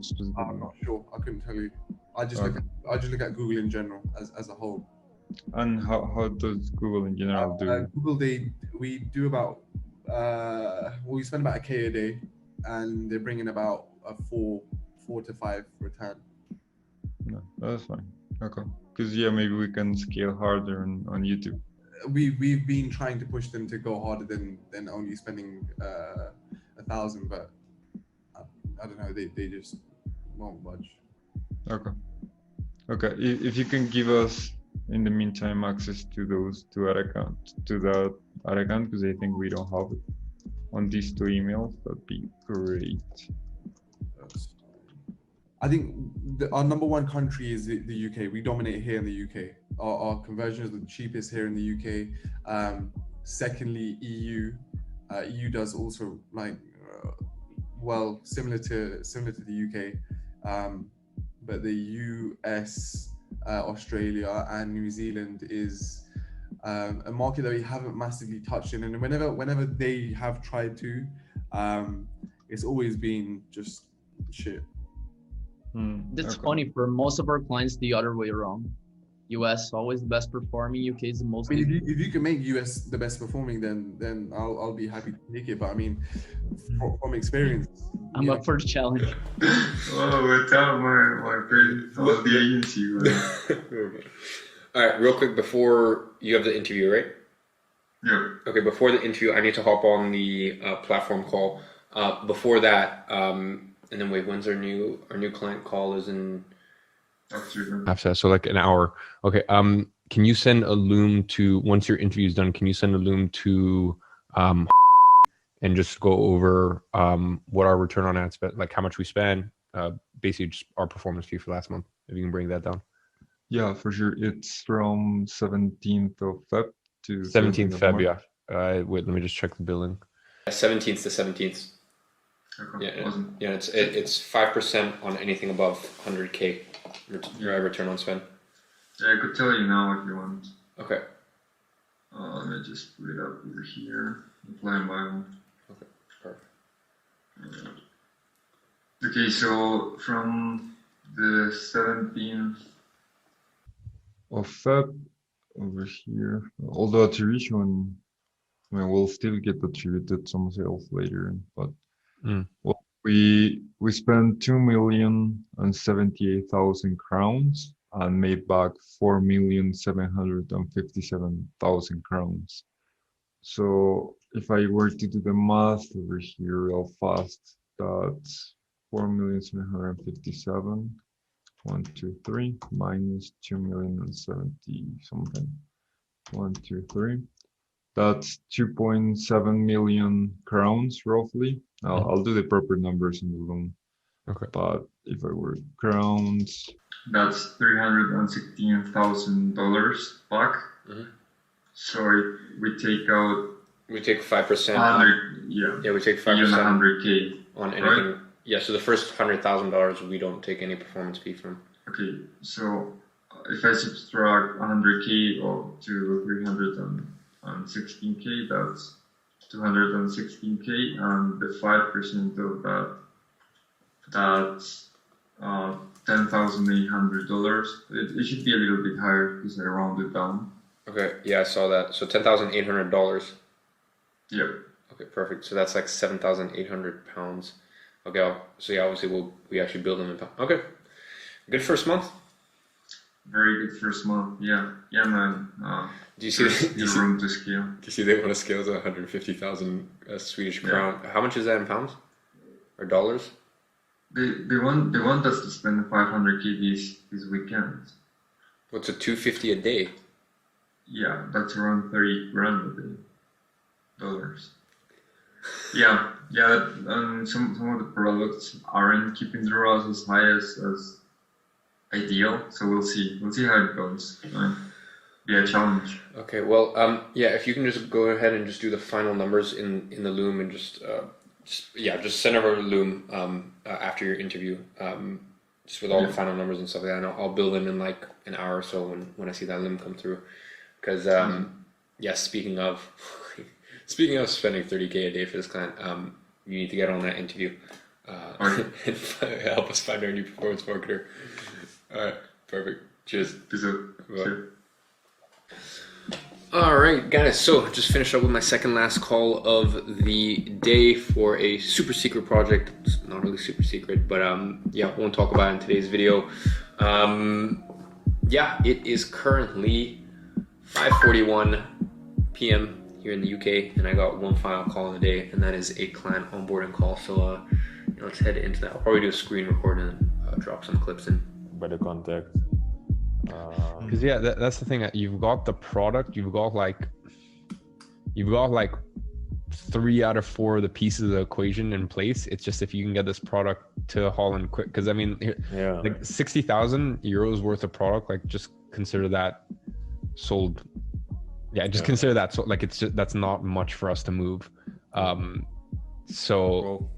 specifically. I'm not sure. I couldn't tell you. I just look at Google in general as a whole. And how does Google in general do? Google, we do about we spend about $1K a day, and they're bringing about a 4 to 5 return. No, that's fine. Okay. Because maybe we can scale harder on YouTube. We've been trying to push them to go harder than only spending 1,000, but I don't know. They just won't budge. Okay. If you can give us in the meantime access to that account, because I think we don't have it on these 2 emails, that'd be great. I think our number one country is the UK. We dominate here in the UK. Our conversion is the cheapest here in the UK. Secondly, EU. EU does also like similar to the UK. But the US, Australia, and New Zealand is a market that we haven't massively touched in. And whenever they have tried to, it's always been just shit. That's funny. For most of our clients, the other way around. US always the best performing. UK is the most. I mean, if you can make US the best performing, then I'll be happy to take it. But I mean, from experience, I'm up for the challenge. Oh, tell my friend, tell the agency. All right, real quick before you have the interview, right? Yeah. Okay, before the interview, I need to hop on the platform call. Before that, and then wait, when's our new client call is in After that, so like an hour. Okay. Can you send a loom to once your interview is done? Can you send a loom to and just go over what our return on ad spend, like how much we spend, basically just our performance fee for last month. If you can bring that down. Yeah, for sure. It's from 17th of Feb to 17th of Feb. March. Yeah. Wait, let me just check the billing. 17th to 17th. Okay. Yeah, Awesome. yeah. It's 5% on anything above 100K return on spend. Yeah, I could tell you now if you want. Okay. Let me just put it up over here. Apply and buy one. Okay. Perfect. Okay, so from the 17th. Of Feb over here. Although attribution, I mean, we'll still get attributed some sales later, but well, we spent 2,078,000 crowns and made back 4,757,000 crowns. So if I were to do the math over here real fast, that's 4,757. 1, 2, 3 minus 2,070 something. 1, 2, 3. That's 2.7 million crowns roughly. I'll do the proper numbers in the loom. Okay. But if I were crowns, That's $316,000 back. Mm-hmm. So we take out. We take 5%. 100, yeah. Yeah, we take 5% 100K on anything. right? Yeah, so the first $100,000 we don't take any performance fee from. Okay, so if I subtract 100K to 316K, that's 216K, and the 5% of that, that's $10,800. It should be a little bit higher because I rounded down. Okay, yeah, I saw that. So $10,800. Yep. Okay, perfect. So that's like 7,800 pounds. Okay, so yeah, obviously we actually build them in pounds. Okay, good first month. Very good first month. Yeah, man. Do you see room to scale? Do you see they want to scale to 150,000 Swedish crown? Yeah. How much is that in pounds or dollars? They want us to spend 500K this weekend. What's a 250 a day? Yeah, that's around 30 grand a day. Dollars. Yeah. Some of the products aren't keeping the ROAS as high as ideal. So we'll see how it goes. Be a challenge. Okay, well, yeah, if you can just go ahead and just do the final numbers in the loom and just send over the loom after your interview, just with all the final numbers and stuff like that. And I'll build them in like an hour or so when I see that loom come through. Because yeah, speaking of spending 30K a day for this client, you need to get on that interview and help us find our new performance marketer. All right, perfect. Cheers. Peace out. Sure. All right, guys. So just finished up with my second last call of the day for a super secret project. It's not really super secret, but yeah, won't talk about it in today's video. Yeah, it is currently 5:41 p.m. here in the UK, and I got one final call in the day, and that is a client onboarding call. So let's head into that. I'll probably do a screen record and drop some clips in. Better contact. Because yeah, that's the thing. You've got the product. You've got like 3 out of 4 of the pieces of the equation in place. It's just if you can get this product to Holland quick. Because I mean, like 60,000 euros worth of product. like just consider that sold. Yeah, just consider that so like it's just that's not much for us to move. So.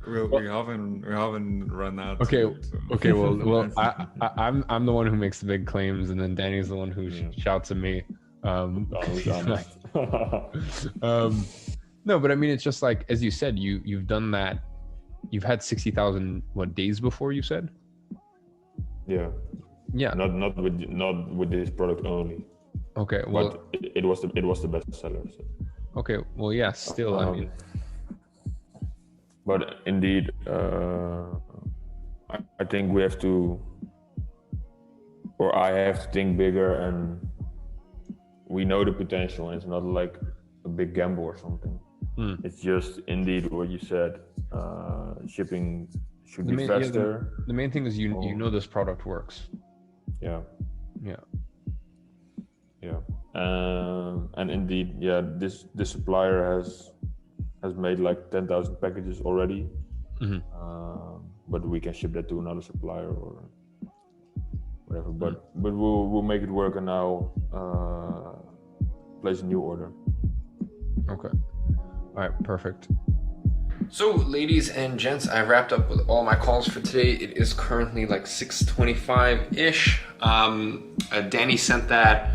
We haven't run out. Okay. Well, I'm the one who makes the big claims, and then Danny's the one who shouts at me. No, but I mean, it's just like as you said, you've done that. You've had 60,000 days before you said. Yeah. Not with this product only. Okay. Well, but it was the best seller. So. Okay. Well, yeah. Still, I mean. But indeed, I think we have to or I have to think bigger, and we know the potential, and it's not like a big gamble or something. It's just indeed what you said. Shipping should be faster. The main thing is you know this product works. Yeah. Yeah. Yeah. And indeed, yeah, this supplier has made like 10,000 packages already. But we can ship that to another supplier or whatever. But we'll make it work, and now place a new order. Okay. All right, perfect. So, ladies and gents, I wrapped up with all my calls for today. It is currently like 6:25-ish. Danny sent that.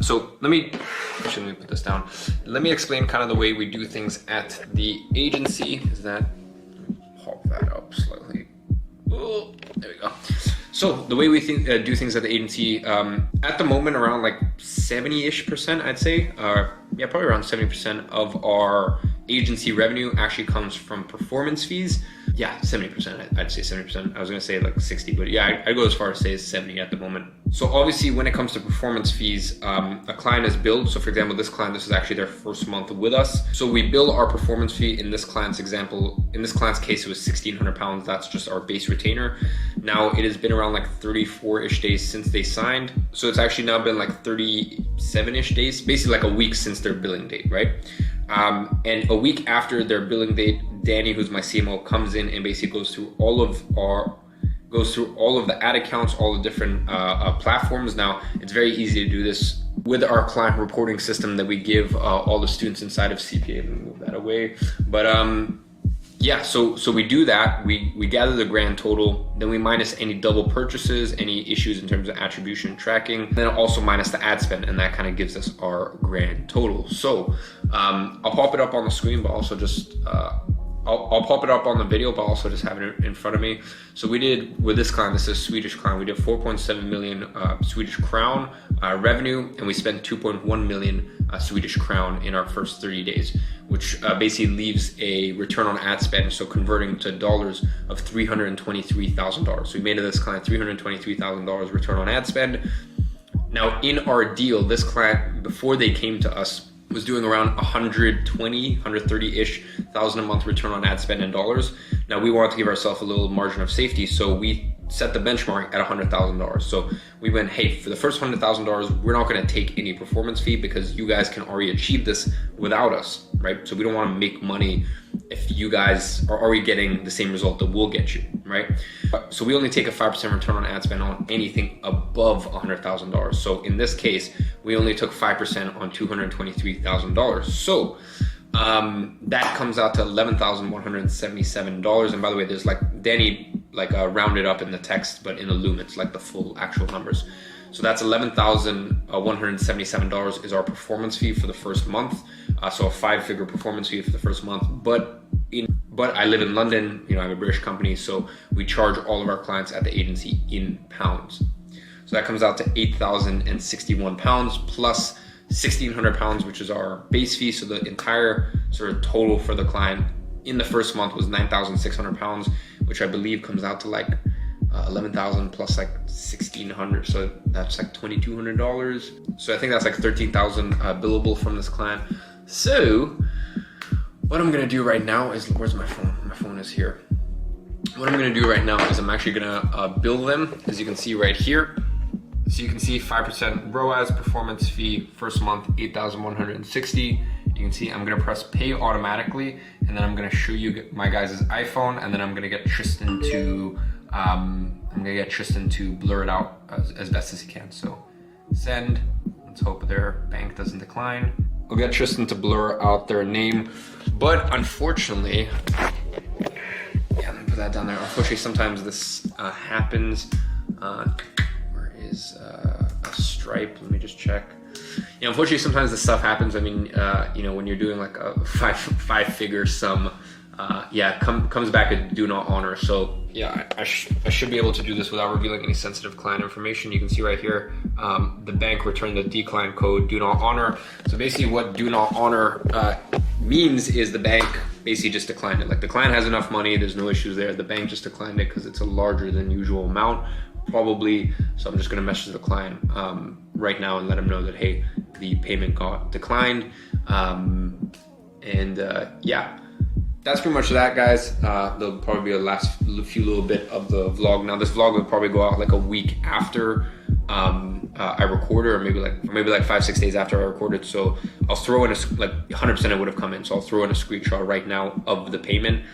So let me put this down. Let me explain kind of the way we do things at the agency. Is that, pop that up slightly. Oh, there we go. So the way we do things at the agency, at the moment around like 70-ish%, I'd say, yeah, probably around 70% of our agency revenue actually comes from performance fees. Yeah, 70%, I'd say 70%. I was gonna say like 60, but yeah, I'd go as far as say 70 at the moment. So obviously when it comes to performance fees, a client is billed. So for example, this client, this is actually their first month with us. So we bill our performance fee in this client's example. In this client's case, it was £1,600. That's just our base retainer. Now it has been around like 34-ish days since they signed. So it's actually now been like 37-ish days, basically like a week since their billing date, right? And a week after their billing date, Danny, who's my CMO, comes in and basically goes through all of the ad accounts, all the different platforms. Now, it's very easy to do this with our client reporting system that we give all the students inside of CPA. Let me move that away. But yeah, so we do that. We gather the grand total, then we minus any double purchases, any issues in terms of attribution and tracking, then also minus the ad spend, and that kind of gives us our grand total. So I'll pop it up on the screen, but also just I'll pop it up on the video, but also just have it in front of me. So we did, with this client, this is a Swedish client, we did 4.7 million Swedish crown revenue, and we spent 2.1 million Swedish crown in our first 30 days, which basically leaves a return on ad spend, so converting to dollars, of $323,000. So we made this client $323,000 return on ad spend. Now in our deal, this client, before they came to us, was doing around 130-ish thousand a month return on ad spend in dollars. Now we wanted to give ourselves a little margin of safety, so we set the benchmark at $100,000. So we went, hey, for the first $100,000, we're not going to take any performance fee because you guys can already achieve this without us, right? So we don't want to make money if you guys are already getting the same result that we'll get you, right? So we only take a 5% return on ad spend on anything above $100,000. So in this case, we only took 5% on $223,000. So that comes out to $11,177. And by the way, there's like Danny rounded up in the text, but in the loom, it's like the full actual numbers. So that's $11,177 is our performance fee for the first month. So a 5-figure performance fee for the first month. But I live in London, you know, I'm a British company, so we charge all of our clients at the agency in pounds. So that comes out to £8,061 plus £1,600, which is our base fee. So the entire sort of total for the client in the first month was £9,600, which I believe comes out to like 11,000 plus like 1,600, so that's like $2,200. So I think that's like 13,000 billable from this client. So what I'm gonna do right now is, where's my phone? My phone is here. What I'm gonna do right now is I'm actually gonna bill them, as you can see right here. So you can see 5% ROAS performance fee, first month 8,160. You can see I'm gonna press pay automatically, and then I'm gonna show you my guys' iPhone, and then I'm gonna get Tristan to blur it out as best as he can. So send. Let's hope their bank doesn't decline. We'll get Tristan to blur out their name, but unfortunately, yeah, let me put that down there. Unfortunately, sometimes this happens. Where is a Stripe? Let me just check. Yeah, unfortunately, sometimes this stuff happens. I mean, you know, when you're doing like a five-figure sum, yeah, comes back as do not honor. So yeah, I should be able to do this without revealing any sensitive client information. You can see right here, the bank returned the decline code do not honor. So basically what do not honor means is the bank basically just declined it. Like the client has enough money, there's no issues there. The bank just declined it because it's a larger than usual amount. probably. So I'm just going to message the client right now and let them know that, hey, the payment got declined. Yeah, that's pretty much that, guys. There'll probably be a last few little bit of the vlog. Now this vlog will probably go out like a week after I recorded, or maybe like 5-6 days after I recorded. So I'll throw in like 100% it would have come in. So I'll throw in a screenshot right now of the payment,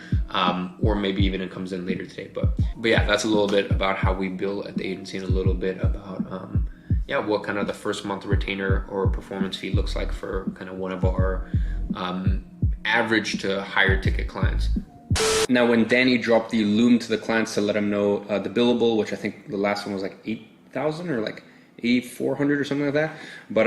or maybe even it comes in later today. But yeah, that's a little bit about how we bill at the agency, and a little bit about what kind of the first month retainer or performance fee looks like for kind of one of our average to higher ticket clients. Now, when Danny dropped the loom to the clients to let them know the billable, which I think the last one was like 8,000 or like 8,400 or something like that. But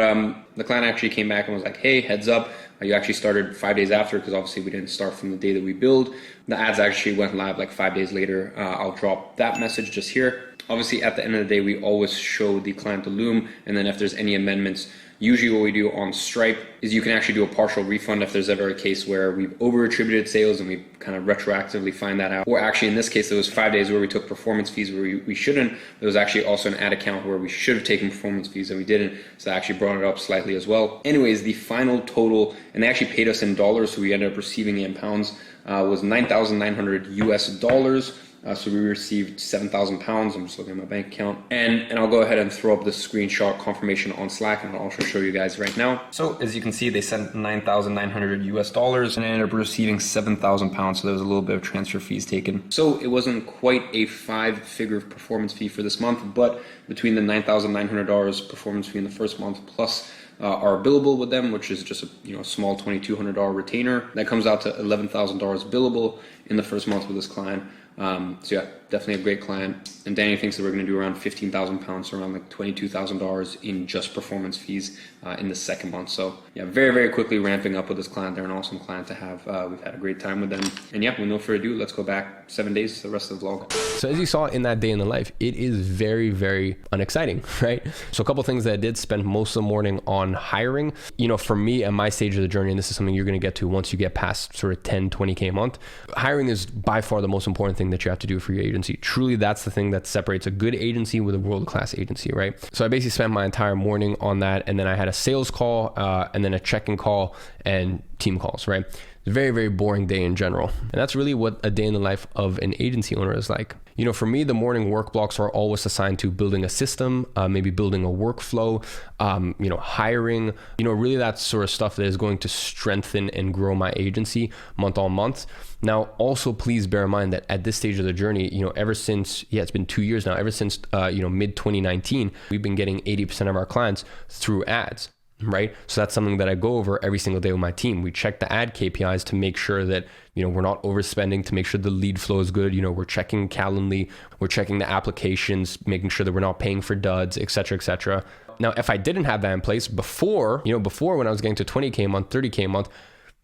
the client actually came back and was like, hey, heads up, you actually started 5 days after, because obviously we didn't start from the day that we billed. The ads actually went live like 5 days later. I'll drop that message just here. Obviously, at the end of the day, we always show the client the loom, and then if there's any amendments, usually what we do on Stripe is you can actually do a partial refund if there's ever a case where we've over attributed sales and we kind of retroactively find that out. Or actually in this case, there was 5 days where we took performance fees where we shouldn't. There was actually also an ad account where we should have taken performance fees and we didn't. So I actually brought it up slightly as well. Anyways, the final total, and they actually paid us in dollars, so we ended up receiving it in pounds, was $9,900 US. So we received 7,000 pounds. I'm just looking at my bank account. And I'll go ahead and throw up the screenshot confirmation on Slack, and I'll also show you guys right now. So as you can see, they sent 9,900 US, and I ended up receiving 7,000 pounds. So there was a little bit of transfer fees taken. So it wasn't quite a 5-figure performance fee for this month, but between the $9,900 performance fee in the first month plus our billable with them, which is just a small $2,200 retainer, that comes out to $11,000 billable in the first month with this client. So yeah, definitely a great client. And Danny thinks that we're going to do around 15,000 pounds, so around like $22,000 in just performance fees in the second month. So yeah, very, very quickly ramping up with this client. They're an awesome client to have. We've had a great time with them. And yeah, with no further ado, let's go back 7 days to the rest of the vlog. So as you saw in that day in the life, it is very, very unexciting, right? So a couple of things that I did spend most of the morning on hiring. For me at my stage of the journey, and this is something you're going to get to once you get past sort of 10, 20K a month, hiring is by far the most important thing that you have to do for your agency. Truly, that's the thing that separates a good agency with a world-class agency, right? So I basically spent my entire morning on that, and then I had a sales call, and then a check-in call and team calls, right? It's a very, very boring day in general. And that's really what a day in the life of an agency owner is like. For me, the morning work blocks are always assigned to building a system, maybe building a workflow, hiring, really that sort of stuff that is going to strengthen and grow my agency month on month. Now, also please bear in mind that at this stage of the journey, ever since, it's been 2 years now, ever since, mid 2019, we've been getting 80% of our clients through ads. Right? So that's something that I go over every single day with my team. We check the ad KPIs to make sure that, we're not overspending, to make sure the lead flow is good. We're checking Calendly, we're checking the applications, making sure that we're not paying for duds, et cetera, et cetera. Now, if I didn't have that in place before when I was getting to 20K a month, 30K a month,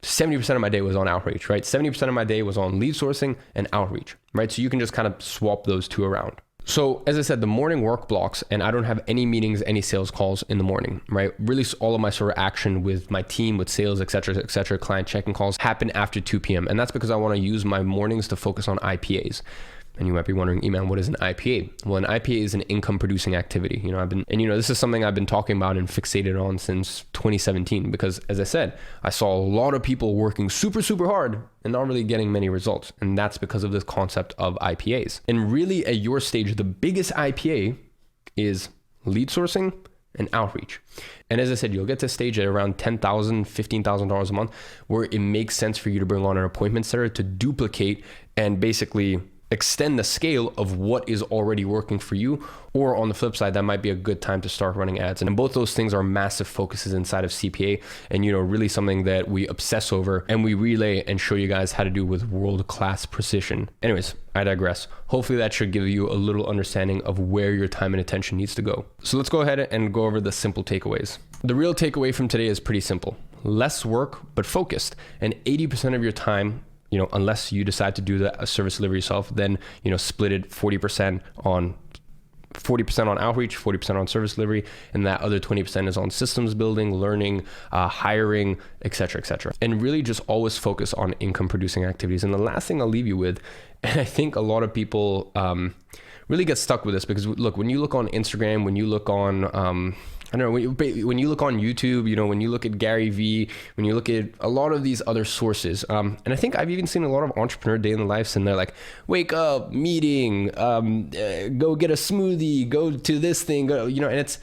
70% of my day was on outreach, right? 70% of my day was on lead sourcing and outreach, right? So you can just kind of swap those two around. So as I said, the morning work blocks, and I don't have any meetings, any sales calls in the morning, right? Really all of my sort of action with my team, with sales, et cetera, client check-in calls happen after 2 p.m. And that's because I want to use my mornings to focus on IPAs. And you might be wondering, Iman, what is an IPA? Well, an IPA is an income producing activity. This is something I've been talking about and fixated on since 2017, because as I said, I saw a lot of people working super, super hard and not really getting many results. And that's because of this concept of IPAs. And really at your stage, the biggest IPA is lead sourcing and outreach. And as I said, you'll get to a stage at around $10,000, $15,000 a month where it makes sense for you to bring on an appointment setter to duplicate and basically extend the scale of what is already working for you. Or on the flip side, that might be a good time to start running ads. And both those things are massive focuses inside of CPA, and really something that we obsess over and we relay and show you guys how to do with world-class precision. Anyways, I digress. Hopefully that should give you a little understanding of where your time and attention needs to go. So let's go ahead and go over the simple takeaways. The real takeaway from today is pretty simple. Less work, but focused. And 80% of your time, unless you decide to do the service delivery yourself, then, split it 40% on 40% on outreach, 40% on service delivery, and that other 20% is on systems building, learning, hiring, etc., etc. And really just always focus on income producing activities. And the last thing I'll leave you with, and I think a lot of people really get stuck with this, because look, when you look on Instagram, when you look on I don't know, when you look on YouTube, you know, when you look at Gary Vee, when you look at a lot of these other sources, and I think I've even seen a lot of entrepreneur day in the lives, and they're like, wake up, meeting, go get a smoothie, go to this thing, go, you know, and it's,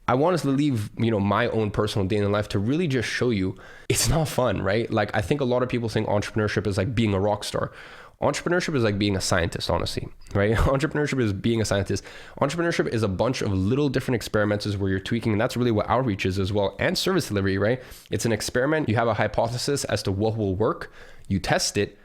I want us to leave, you know, my own personal day in the life to really just show you it's not fun, right? Like, I think a lot of people think entrepreneurship is like being a rock star. Entrepreneurship is like being a scientist, honestly, right? Entrepreneurship is being a scientist. Entrepreneurship is a bunch of little different experiments where you're tweaking, and that's really what outreach is as well, and service delivery, right? It's an experiment. You have a hypothesis as to what will work. You test it,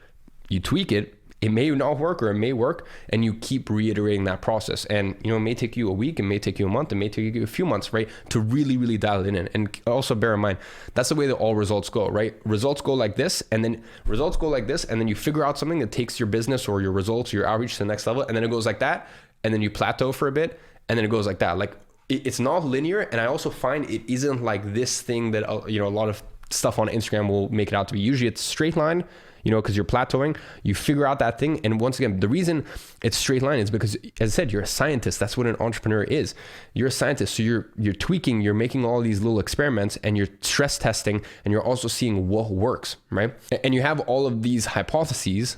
you tweak it. It may not work or it may work, and you keep reiterating that process. And, you know, it may take you a week, it may take you a month, it may take you a few months, right? To really, really dial it in. And also bear in mind, that's the way that all results go, right? Results go like this, and then results go like this, and then you figure out something that takes your business or your results, your outreach to the next level, and then it goes like that, and then you plateau for a bit, and then it goes like that. Like, it's not linear, and I also find it isn't like this thing that, you know, a lot of stuff on Instagram will make it out to be. Usually it's straight line, you know, because you're plateauing, you figure out that thing. And once again, the reason it's straight line is because, as I said, you're a scientist. That's what an entrepreneur is. You're a scientist. So you're tweaking, you're making all these little experiments, and you're stress testing, and you're also seeing what works, right? And you have all of these hypotheses,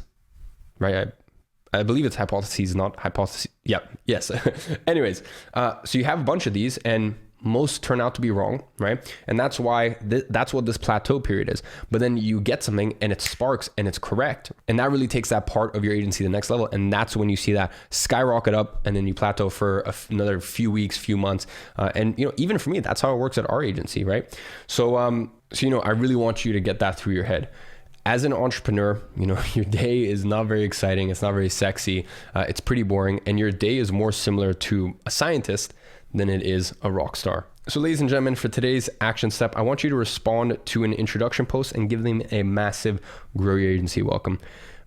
right? I believe it's hypotheses, not hypotheses. Yeah, yes. Anyways, so you have a bunch of these, and most turn out to be wrong, right? And that's why that's what this plateau period is. But then you get something and it sparks and it's correct. And that really takes that part of your agency to the next level. And that's when you see that skyrocket up, and then you plateau for another few weeks, few months. And, you know, even for me, that's how it works at our agency, right? So, you know, I really want you to get that through your head. As an entrepreneur, you know, your day is not very exciting. It's not very sexy. It's pretty boring. And your day is more similar to a scientist than it is a rock star. So ladies and gentlemen, for today's action step, I want you to respond to an introduction post and give them a massive grow your agency welcome.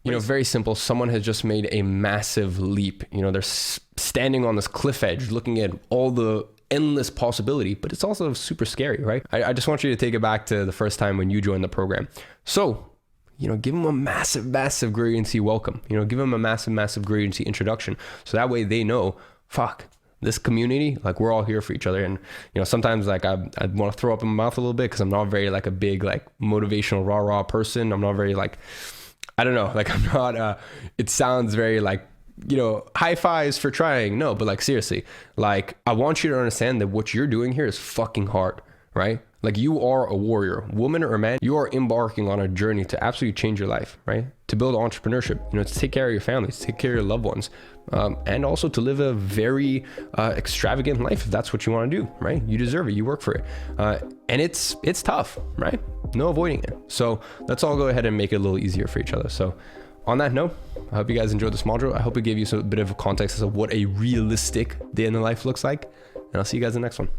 You know, very simple. Someone has just made a massive leap. You know, they're standing on this cliff edge, looking at all the endless possibility, but it's also super scary, right? I just want you to take it back to the first time when you joined the program. So, you know, give them a massive, massive grow your agency welcome. You know, give them a massive, massive grow your agency introduction. So that way they know, fuck, this community, like, we're all here for each other. And, you know, sometimes like I want to throw up in my mouth a little bit, because I'm not very like a big like motivational rah person. I'm not very like, I don't know, like I'm not, it sounds very like, you know, high fives for trying. No, but like seriously, like I want you to understand that what you're doing here is fucking hard, right? Like, you are a warrior, woman or man. You are embarking on a journey to absolutely change your life, right? To build entrepreneurship, you know, to take care of your family, to take care of your loved ones, and also to live a very extravagant life if that's what you want to do, right? You deserve it. You work for it, and it's tough, right? No avoiding it. So let's all go ahead and make it a little easier for each other. So on that note, I hope you guys enjoyed this module. I hope it gave you a bit of a context as to what a realistic day in the life looks like, and I'll see you guys in the next one.